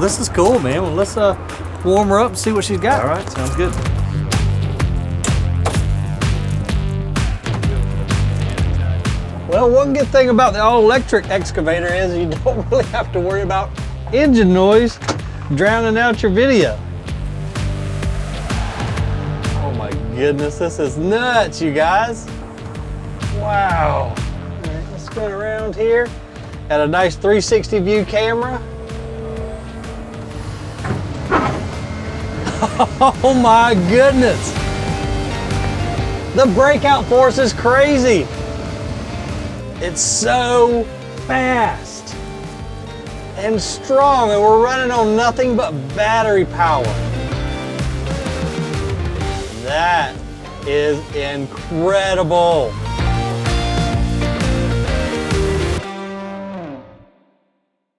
this is cool, man. Well, let's warm her up and see what she's got. All right, sounds good. Well, one good thing about the all-electric excavator is you don't really have to worry about engine noise drowning out your video. Oh my goodness, this is nuts, you guys. Wow. All right, let's spin around here. Got a nice 360 view camera. Oh my goodness. The breakout force is crazy. It's so fast and strong, and we're running on nothing but battery power. That is incredible.